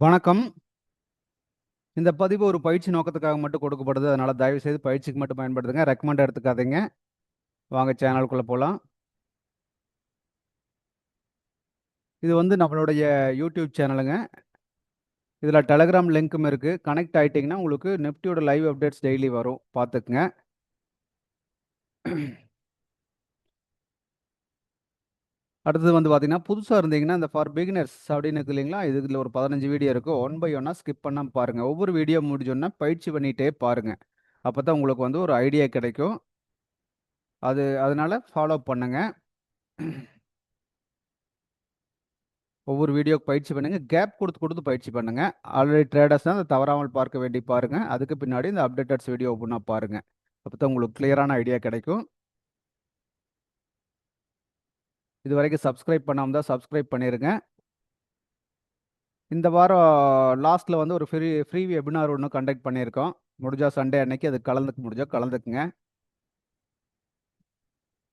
வணக்கம். இந்த பதிவு ஒரு பயிற்சி நோக்கத்துக்காக மட்டும் கொடுக்கப்படுது. அதனால தயவு செய்து பயிற்சிக்கு மட்டும் பயன்படுத்துங்க. ரெக்கமெண்ட் எடுத்துக்காதீங்க. வாங்க சேனலுக்குள்ள போலாம். இது வந்து நம்மளுடைய யூடியூப் சேனலுங்க. இதுல டெலகிராம் லிங்க்கும் இருக்கு. கனெக்ட் ஆயிட்டீங்கன்னா உங்களுக்கு நிஃப்டியோட லைவ் அப்டேட்ஸ் டெய்லி வரும். பார்த்துக்குங்க. அடுத்தது வந்து பார்த்தீங்கன்னா, புதுசா இருந்தீங்கன்னா இந்த ஃபார் பிகினர்ஸ் அப்படின்னு இருக்கு இல்லைங்களா? இதுல ஒரு 15 வீடியோ இருக்கு. ஒன் பை ஒன்னா ஸ்கிப் பண்ணாம பாருங்க. ஒவ்வொரு வீடியோ முடிஞ்சோன்னா பயிற்சி பண்ணிட்டே பாருங்க. அப்பதான் உங்களுக்கு வந்து ஒரு ஐடியா கிடைக்கும். அதனால ஃபாலோ பண்ணுங்க. ஒவ்வொரு வீடியோக்கு பயிற்சி பண்ணுங்க. கேப் கொடுத்து கொடுத்து பயிற்சி பண்ணுங்க. ஆல்ரெடி ட்ரேடர்ஸ்னா அதை தவறாமல் பார்க்க வேண்டி பாருங்க. அதுக்கு பின்னாடி இந்த அப்டேட்டட்ஸ் வீடியோ ஒவ்வொன்றா பாருங்க. அப்பதான் உங்களுக்கு கிளியரான ஐடியா கிடைக்கும். இது வரைக்கும் சப்ஸ்கிரைப் பண்ணாம தான் சப்ஸ்கிரைப் பண்ணிருங்க. இந்த வாரம் லாஸ்ட்ல வந்து ஒரு ஃப்ரீ வெபினார் ஒன்று கண்டக்ட் பண்ணியிருக்கோம். முடிஞ்சா சண்டே அன்னைக்கு அது முடிஞ்சா கலந்துக்குங்க.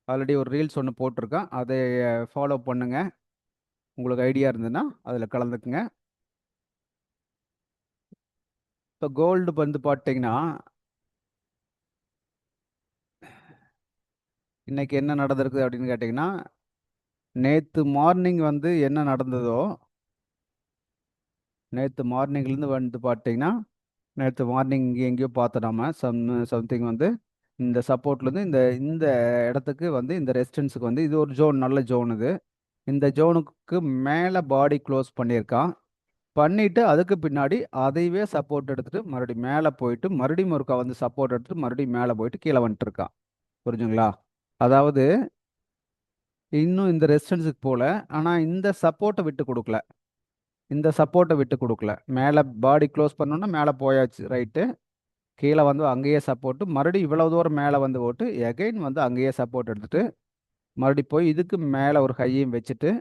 ஆல்ரெடி ஒரு ரீல்ஸ் ஒன்று போட்டிருக்கேன். அதை ஃபாலோ பண்ணுங்க. உங்களுக்கு ஐடியா இருந்ததுன்னா அதில் கலந்துக்குங்க. இப்போ கோல்டு வந்து பார்த்தீங்கன்னா இன்னைக்கு என்ன நடந்திருக்கு அப்படின்னு கேட்டிங்கன்னா, நேற்று மார்னிங் வந்து என்ன நடந்ததோ, நேற்று மார்னிங்லேருந்து வந்து பார்த்தீங்கன்னா, நேற்று மார்னிங் இங்கே எங்கேயோ பார்த்தோம் நாம சம்திங் வந்து இந்த சப்போர்ட்லேருந்து இந்த இந்த இடத்துக்கு வந்து இந்த ரெசிஸ்டன்ஸுக்கு வந்து இது ஒரு ஜோன், நல்ல ஜோன் இது. இந்த ஜோனுக்கு மேலே பாடி க்ளோஸ் பண்ணியிருக்கான். பண்ணிட்டு அதுக்கு பின்னாடி அதையவே சப்போர்ட் எடுத்துட்டு மறுபடியும் மேலே போயிட்டு மறுபடியும் ஒருக்கா வந்து சப்போர்ட் எடுத்துட்டு மறுபடியும் மேலே போயிட்டு கீழே வந்துட்டு இருக்கான். புரிஞ்சுங்களா? அதாவது இன்னும் இந்த ரெசிஸ்டன்ஸுக்கு போல, ஆனால் இந்த சப்போர்ட்டை விட்டு கொடுக்கல. இந்த சப்போர்ட்டை விட்டு கொடுக்கல. மேலே பாடி க்ளோஸ் பண்ணோன்னா மேலே போயாச்சு, ரைட்டு. கீழே வந்து அங்கேயே சப்போர்ட்டு மறுபடியும் இவ்வளவு தூரம் மேலே வந்து போட்டு எகைன் வந்து அங்கேயே சப்போர்ட் எடுத்துட்டு மறுபடியும் போய் இதுக்கு மேலே ஒரு ஹையையும் வச்சுட்டு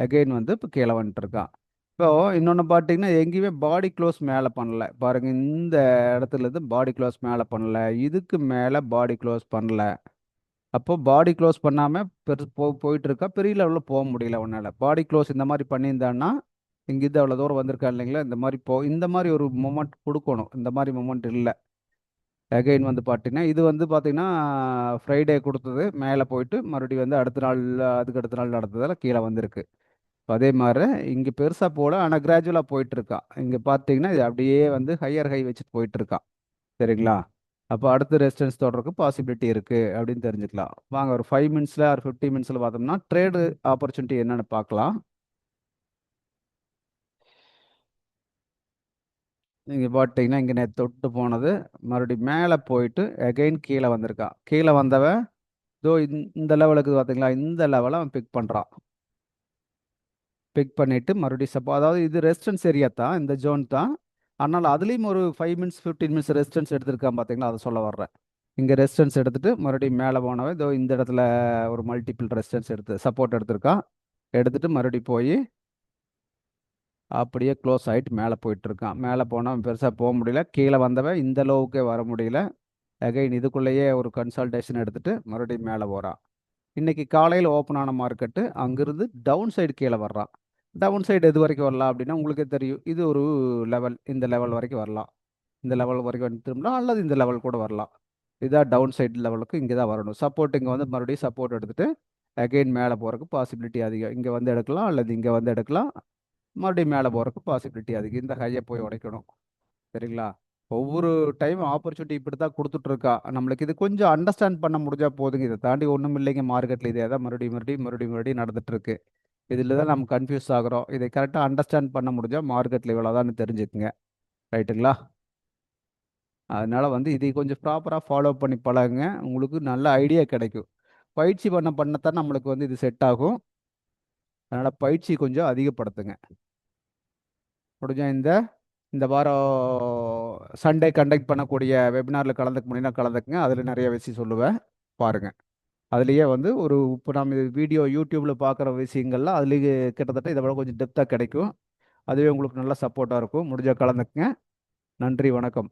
எகைன் வந்து இப்போ கீழே வந்துட்டு இருக்கான். இப்போ இன்னொன்று பார்த்தீங்கன்னா எங்கேயுமே பாடி க்ளோஸ் மேலே பண்ணல பாருங்க. இந்த இடத்துல இருந்து பாடி க்ளோஸ் மேலே பண்ணல, இதுக்கு மேலே பாடி க்ளோஸ் பண்ணல. அப்போ பாடி க்ளோஸ் பண்ணாமல் போயிட்டு இருக்கா. பெரிய லெவலில் போக முடியல உன்னால. பாடி க்ளோஸ் இந்த மாதிரி பண்ணியிருந்தான்னா இங்கிருந்து அவ்வளோ தூரம் வந்திருக்கா இல்லைங்களா? இந்த மாதிரி ஒரு மூமெண்ட் கொடுக்கணும். இந்த மாதிரி மூமெண்ட் இல்லை. அகைன் வந்து பார்த்தீங்கன்னா இது வந்து பார்த்தீங்கன்னா ஃப்ரைடே கொடுத்தது மேலே போயிட்டு மறுபடியும் வந்து அடுத்த நாள் அதுக்கு அடுத்த நாள் நடந்ததால் கீழே வந்திருக்கு. இப்ப அதே மாதிரி இங்கே பெருசாக போல, ஆனால் கிராஜுவலாக போயிட்டு இருக்கான். இங்கே பார்த்தீங்கன்னா இது அப்படியே வந்து ஹையர் ஹை வச்சுட்டு போயிட்டு இருக்கான். சரிங்களா? அப்போ அடுத்த ரெசிஸ்டன்ஸ் தொடருக்கு பாசிபிலிட்டி இருக்கு அப்படின்னு தெரிஞ்சுக்கலாம். வாங்க ஒரு 5 மினிட்ஸ்ல ஒரு 50 மினிட்ஸ்ல பார்த்தோம்னா ட்ரேடு ஆப்பர்ச்சுனிட்டி என்னன்னு பார்க்கலாம். நீங்கள் பார்த்தீங்கன்னா இங்கே நேற்று தொட்டு போனது மறுபடியும் மேலே போயிட்டு அகைன் கீழே வந்திருக்கான். கீழே வந்தவன் இதோ இந்த லெவலுக்கு பார்த்தீங்களா, இந்த லெவலை அவன் பிக் பண்ணுறான். பிக் பண்ணிட்டு மறுபடியும் அதாவது இது ரெசிஸ்டன்ஸ் ஏரியா தான், இந்த ஜோன் தான். ஆனால் அதுலேயும் ஒரு 5 மினிட்ஸ் 15 மினிட்ஸ் ரெசிஸ்டன்ஸ் எடுத்திருக்கான் பார்த்தீங்களா, அதை சொல்ல வர்றேன். இங்கே ரெசிஸ்டன்ஸ் எடுத்துட்டு மறுபடியும் மேலே போனவன் இதோ இந்த இடத்துல ஒரு மல்டிபிள் ரெசிஸ்டன்ஸ் எடுத்து சப்போர்ட் எடுத்திருக்கான். எடுத்துட்டு மறுபடியும் போய் அப்படியே க்ளோஸ் ஆகிட்டு மேலே போயிட்டு இருக்கான். மேலே போனவன் பெருசாக போக முடியல. கீழே வந்தவன் இந்த லோவுக்கே வர முடியல. அகைன் இதுக்குள்ளேயே ஒரு கன்சல்டேஷன் எடுத்துட்டு மறுபடியும் மேலே போகிறான். இன்னைக்கு காலையில் ஓப்பன் ஆன மார்க்கெட்டு அங்கிருந்து டவுன் சைடு கீழே வர்றான். டவுன் சைடு எது வரைக்கும் வரலாம் அப்படின்னா உங்களுக்கே தெரியும். இது ஒரு லெவல், இந்த லெவல் வரைக்கும் வரலாம். இந்த லெவல் வரைக்கும் வந்துட்டோம்னா அல்லது இந்த லெவல் கூட வரலாம். இதான் டவுன் சைடு லெவலுக்கு இங்கே தான் வரணும். சப்போர்ட் இங்கே வந்து மறுபடியும் சப்போர்ட் எடுத்துட்டு அகைன் மேலே போகிறதுக்கு பாசிபிலிட்டி அதிகம். இங்கே வந்து எடுக்கலாம் அல்லது இங்கே வந்து எடுக்கலாம். மறுபடியும் மேலே போகிறதுக்கு பாசிபிலிட்டி அதிகம். இந்த ஹையை போய் உடைக்கணும். சரிங்களா? ஒவ்வொரு டைம் ஆப்பர்ச்சுனிட்டி இப்படி தான் கொடுத்துட்ருக்கா. நம்மளுக்கு இது கொஞ்சம் அண்டர்ஸ்டாண்ட் பண்ண முடிஞ்சா போதுங்க. இதை தாண்டி ஒன்றும் இல்லைங்க. மார்க்கெட்டில் இதே தான் மறுபடியும் நடந்துட்டு இருக்கு. இதில் தான் நம்ம கன்ஃபியூஸ் ஆகுறோம். இதை கரெக்டாக அண்டர்ஸ்டாண்ட் பண்ண முடிஞ்சா மார்க்கெட்டில் இவ்வளோதான்னு தெரிஞ்சுக்குங்க. ரைட்டுங்களா? அதனால வந்து இதை கொஞ்சம் ப்ராப்பராக ஃபாலோ பண்ணி பழகுங்க. உங்களுக்கு நல்ல ஐடியா கிடைக்கும். பயிற்சி பண்ணத்தான் நம்மளுக்கு வந்து இது செட் ஆகும். அதனால் பயிற்சி கொஞ்சம் அதிகப்படுத்துங்க. முடிஞ்சா இந்த இந்த வாரம் சண்டே கண்டக்ட் பண்ணக்கூடிய வெபினாரில் கலந்துக்க முடியும்னா கலந்துக்குங்க. அதில் நிறைய விஷயம் சொல்லுவேன், பாருங்க. அதுலேயே வந்து ஒரு இப்போ நம்ம வீடியோ யூடியூப்பில் பார்க்குற விஷயங்கள்லாம் அதுலேயே கிட்டத்தட்ட இதை விட கொஞ்சம் டெப்த்தாக கிடைக்கும். அதுவே உங்களுக்கு நல்ல சப்போர்ட்டாக இருக்கும். முடிஞ்சால் கலந்துக்குங்க. நன்றி, வணக்கம்.